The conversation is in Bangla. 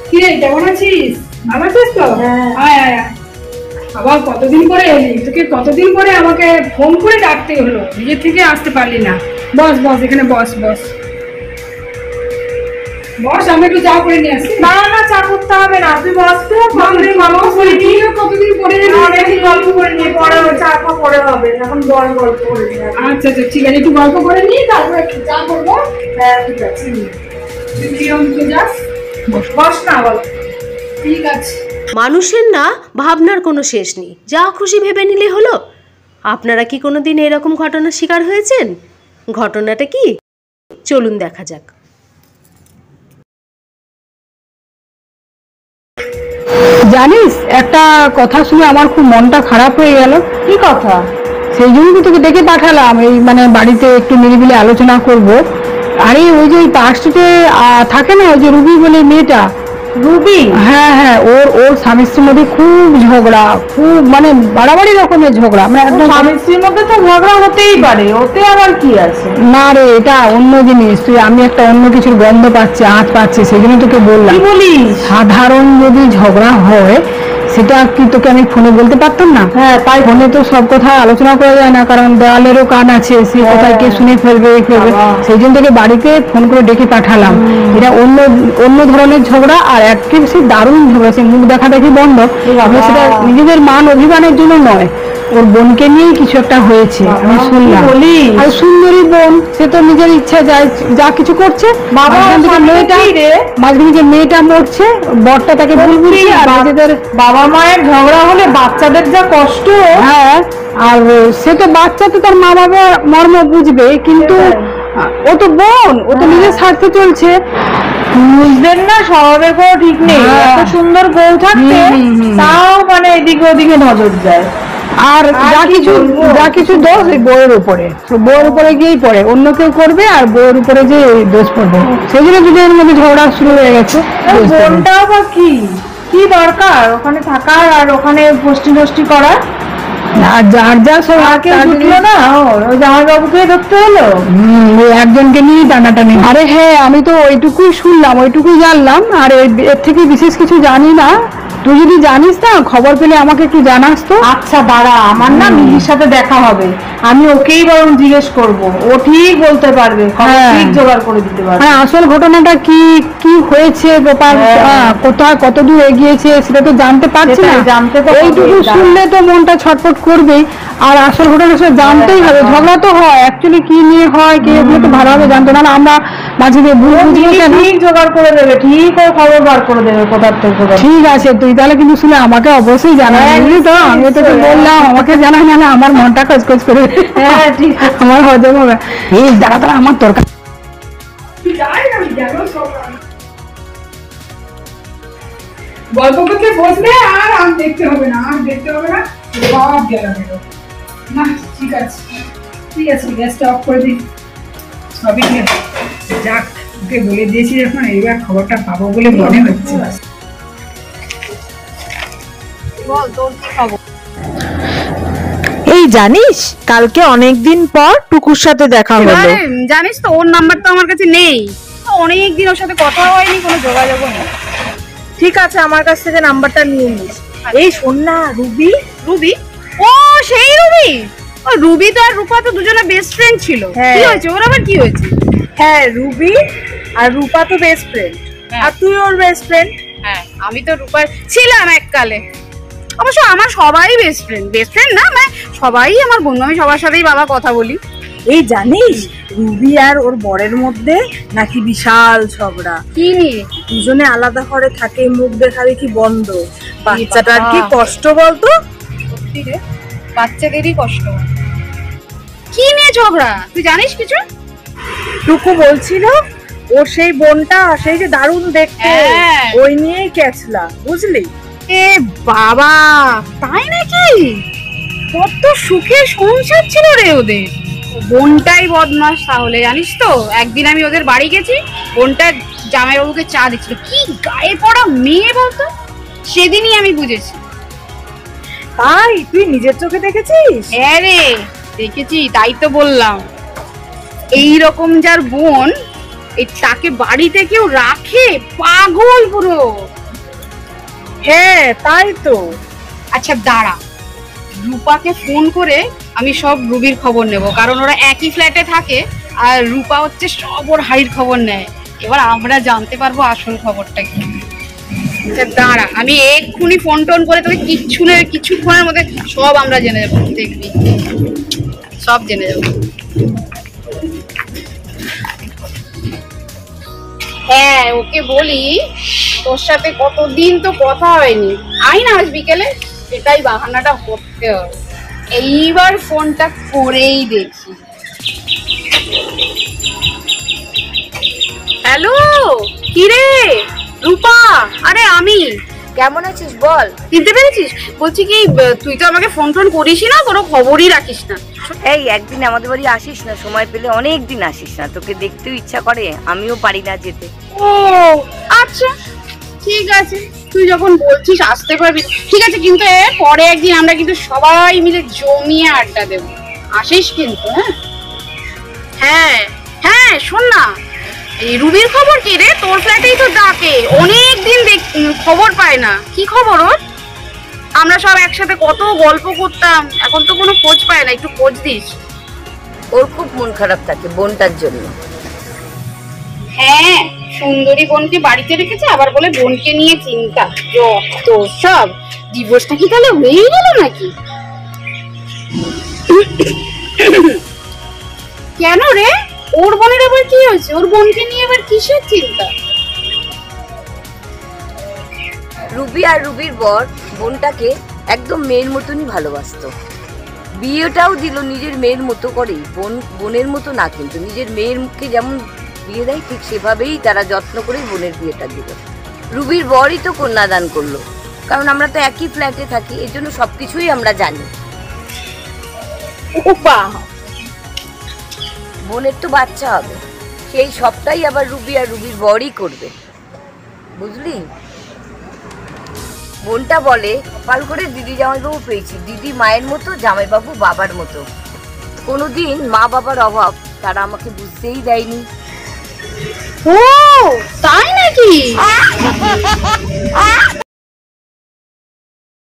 কি রে, কেমন আছিস? ভালো আছিস তো? আয় আয় আয়। আবার কতদিন পরে এলি, তোকে কতদিন পরে আমাকে ফোন করে ডাকতে হলো, নিজে থেকে আসতে পারলি না। বস বস, এখানে বস বস বস, আমি একটু চা করে নিয়ে আসি। না না, চা করতে হবে না, তুই বস তো। কতদিন পরে গল্প করে নিয়ে পরে চা খাওয়া পরে হবে, এখন গল্প করে নিয়ে। আচ্ছা আচ্ছা ঠিক আছে, একটু গল্প করে নিই, তারপরে একটু চা করবো। হ্যাঁ ঠিক আছে, তুই যাস, বস না বল। ঠিক আছে। মানুষের না ভাবনার কোনো শেষ নেই, যা খুশি ভেবে নিলে হলো। আপনারা কি কোনোদিন এরকম ঘটনার শিকার হয়েছেন? ঘটনাটা কি, চলুন দেখা যাক। জানিস, একটা কথা শুনে আমার খুব মনটা খারাপ হয়ে গেল। কি কথা? সেই জন্যই তো তোকে ডেকে পাঠালাম, এই মানে বাড়িতে একটু নিরিবিলি আলোচনা করব। আরে ওই যে পার্ক স্ট্রিটে থাকে না, ওই যে রুবি বলে মেয়েটা। রুবি? হ্যাঁ হ্যাঁ, ওর স্বামী স্ত্রীর মধ্যে খুব ঝগড়া, খুব মানে বাড়াবাড়ি রকমের ঝগড়া। মানে একদম স্বামী স্ত্রীর মধ্যে তো ঝগড়া হতেই পারে, ওতে আবার কি আছে? না রে, এটা অন্য জিনিস। আমি একটা অন্য কিছুর গন্ধ পাচ্ছি, আঁচ পাচ্ছি, সেই জন্য তোকে বললাম। কি বলিস? সাধারণ যদি ঝগড়া হয় সেটা কি তোকে আমি ফোনে বলতে পারতাম না? হ্যাঁ, তাই ফোনে তো সব কথা আলোচনা করা যায় না, কারণ দেওয়ালেরও কান আছে, সে কোথায় কে শুনে ফেলবে। সেই জন্য তোকে বাড়িতে ফোন করে ডেকে পাঠালাম। এটা অন্য অন্য ধরনের ঝগড়া, আর একেবারে সে দারুণ ঝগড়া, সে মুখ দেখা দেখি বন্ধ। সেটা নিজেদের মান অভিমানের জন্য নয়, ওর বোনকে নিয়েই কিছু একটা হয়েছে, আমি শুনলাম। আর সুন্দরী বোন, সে তো নিজের ইচ্ছা যা কিছু করছে। মাঝখানে যে মেয়েটা মরছে, বরটা তাকে ভুল বুঝছে। আর নিজেদের বাবা মায়ের ঝগড়া হলে বাচ্চাদের যা কষ্ট। হ্যাঁ, আর সে তো বাচ্চা, তো তার মা বাবার মর্ম বুঝবে, কিন্তু ও তো বোন, ও তো নিজের স্বার্থে চলছে। বুঝলেন না, স্বভাবের কোনো ঠিক নেই। এত সুন্দর বউ থাকতে তাও মানে এদিকে ওদিকে নজর যায়। আর যা কিছু দোষ এই বউয়ের উপরে, বউয়ের উপরে গিয়েই পড়ে, অন্য কেউ করবে আর বউয়ের উপরে যে দোষ পড়বে। সেই জন্য দুজনের মধ্যে ঝগড়া শুরু হয়ে গেছে। বোনটাও বা কি দরকার ওখানে থাকার, আর ওখানে গোষ্ঠী নষ্টি করার? আর যার যা সব কেউ ঢুকলো না, ওই জামাই বাবুকে ধরতে হলো। একজনকে নিয়ে টানাটানি। আরে হ্যাঁ, আমি তো ওইটুকুই শুনলাম, ওইটুকুই জানলাম, আর এর থেকে বিশেষ কিছু জানি না। তুই যদি জানিস না, খবর পেলে আমাকে একটু জানাস তো। আচ্ছা দাঁড়া, আমার না মিহির সাথে দেখা হবে, আমি ওকেই বরং জিজ্ঞেস করবো, ও ঠিক বলতে পারবে, ঠিক জোগাড় করে দিতে পারবে। হ্যাঁ, আসল ঘটনাটা কি কি হয়েছে, ব্যাপার কোথায় কত দূর এগিয়েছে সেটা তো জানতে পারছি না। এইটুকু শুনলে তো মনটা ছটফট করবেই, আর আসল ঘটনা সেটা জানতেই হবে। ঝগড়া তো হয়, অ্যাকচুয়ালি কি নিয়ে হয়, কে এগুলো তো ভালোভাবে জানতো না। আমরা মাঝে দিয়ে ভুল বুঝবো কেন? ঠিক জোগাড় করে দেবে, ঠিক ও খবর বার করে দেবে কোথার থেকে। ঠিক আছে, তুই তাহলে কিন্তু শুনে আমাকে অবশ্যই জানাবি, বুঝলি তো? আমি তোকে বললাম, আমাকে জানাই না, আমার মনটা খচখচ করে। হ্যাঁ ঠিক, আমার হজম হবে। এই দাঁড়া দাঁড়া, আমার দরকার। গল্প করতে বসলে আর দেখতে হবে না, সব গেল না। ঠিক আছে ঠিক আছে, গ্যাসটা অফ করে দিই। সবই ঠিক আছে, যাক, ওকে বলে দিয়েছি যখন, এইবার খবরটা পাবো বলে মনে হচ্ছে। এই জানিস, কালকে অনেকদিন পর টুকুর সাথে দেখা হলো। জানিস তো, ওর নাম্বার তো আমার কাছে নেই, অনেকদিন ওর সাথে কথা হয়নি, কোনো যোগাযোগও নেই। ঠিক আছে, আমার কাছ থেকে নাম্বারটা নিয়ে নিস। এই শোন না, রুবি ও সেই রুবি? ও রুবি তো আর রূপা তো দুজনে বেস্ট ফ্রেন্ড ছিল। কি হয়েছে ওর আবার, কি হয়েছে? হ্যাঁ, রুবি আর রূপা তো বেস্ট ফ্রেন্ড, আর তুই ওর বেস্ট ফ্রেন্ড। হ্যাঁ, আমি তো রূপার ছিলাম এককালে। অবশ্য আমার সবাই বেস্ট ফ্রেন্ড না, মানে সবাই আমার বন্ধু, আমি সবার সাথেই বাবা কথা বলি। এই জানিস, রুবি আর ওর বরের মধ্যে নাকি বিশাল ঝগড়া। কি নিয়ে? দুজনে আলাদা ঘরে থাকে, মুখ দেখা দেখি বন্ধ। বাচ্চাটার কি কষ্ট বলতো? সত্যি রে, বাচ্চাদেরই কষ্ট। কি নিয়ে ঝগড়া, তুই জানিস কিছু? টুকু বলছিল ওর সেই বোনটা, সেই যে দারুণ দেখতে, ওই নিয়েই ক্যাচলা, বুঝলি? এ বাবা, তাই নাকি? কত সুখে সংসার ছিল রে ওদের। বোনটাই বদমাস তাহলে, জানিস তো? একদিন আমি ওদের বাড়ি গেছি, বোনটা জামাইবাবুকে চা দিচ্ছিল, কি গায়ে পড়া মেয়ে বলতো। সেদিনই আমি বুঝেছি। তাই তুই নিজের চোখে দেখেছিস? হ্যাঁ রে, দেখেছি, তাই তো বললাম। এইরকম যার বোন, এই তাকে বাড়িতে কেউ রাখে? পাগল পুরো। হ্যাঁ তাই তো। আচ্ছা দাঁড়া, রূপাকে ফোন করে আমি সব রুবির খবর নেব, কারণ ওরা একই ফ্ল্যাটে থাকে আর রূপা হচ্ছে সব ওর হাড়ির খবর নেয়। এবার আমরা জানতে পারবো আসল খবরটা কি। আচ্ছা দাঁড়া, আমি এক্ষুনি ফোন টোন করে তোকে কিছুক্ষণের মধ্যে সব আমরা জেনে যাবো, দেখবি সব জেনে যাবো। হ্যাঁ ওকে বলি তোর সাথে কতদিন তো কথা হয়নি, আই না আজ বিকেলে, এটাই বাহানাটা করতে হবে। এইবার ফোনটা করেই দেখি। হ্যালো, কিরে রূপা? আরে আমি। কেমন আছিস বল? চিনতে পেরেছিস? বলছি কি, তুই তো আমাকে ফোন টোন করিসই না, কোনো খবরই রাখিস না। এই একদিন আমাদের বাড়ি আসিস না, সময় পেলে অনেক দিন আসিস না, তোকে দেখতেও ইচ্ছা করে, আমিও পারি না যেতে। ও আচ্ছা ঠিক আছে, তুই যখন বলছিস আসতে পারবি, ঠিক আছে, কিন্তু পরে একদিন আমরা কিন্তু সবাই মিলে জমিয়ে আড্ডা দেবো, আসিস কিন্তু। হ্যাঁ হ্যাঁ শোন না, এই রুবির খবর কি রে? তোর ফ্ল্যাটেই তো ডাকে, অনেক দিন খবর পায় না, কি খবর ওর? আমরা সব একসাথে কত গল্প করতাম, এখন তো কোনো খোঁজ পায় না, একটু খোঁজ দিস। ওর খুব মন খারাপ থাকে বোনটার জন্য। হ্যাঁ সুন্দরী বোনকে বাড়িতে রেখেছে, আবার বলে বোনকে নিয়ে চিন্তা। যত সব, ডিভোর্সটা কি তাহলে হয়েই গেল নাকি? কেন রে, ওর বোনের আবার কি হয়েছে? ওর বোনকে নিয়ে আবার কিসের চিন্তা? রুবি আর রুবির বর বোনটাকে একদম মেয়ের মতনই ভালোবাসতো, বিয়েটাও দিল নিজের মেয়ের মতো করেই, বোনের মতো না, কিন্তু নিজের মেয়েরকে যেমন বিয়ে দেয় ঠিক সেভাবেই তারা যত্ন করে বোনের বিয়েটা দিল। রুবির বরই তো কন্যাদান করলো, কারণ আমরা তো একই ফ্ল্যাটে থাকি, এর জন্য সবকিছুই আমরা জানি। বোনের তো বাচ্চা হবে, সেই সবটাই আবার রুবি আর রুবির বরই করবে, বুঝলি? বোনটা বলে কপাল করে দিদি জামাইবাবু পেয়েছি, দিদি মায়ের মতো, জামাইবাবু বাবার মতো, কোনোদিন মা বাবার অভাব তারা আমাকে বুঝতেই দেয়নি। ও তাই নাকি?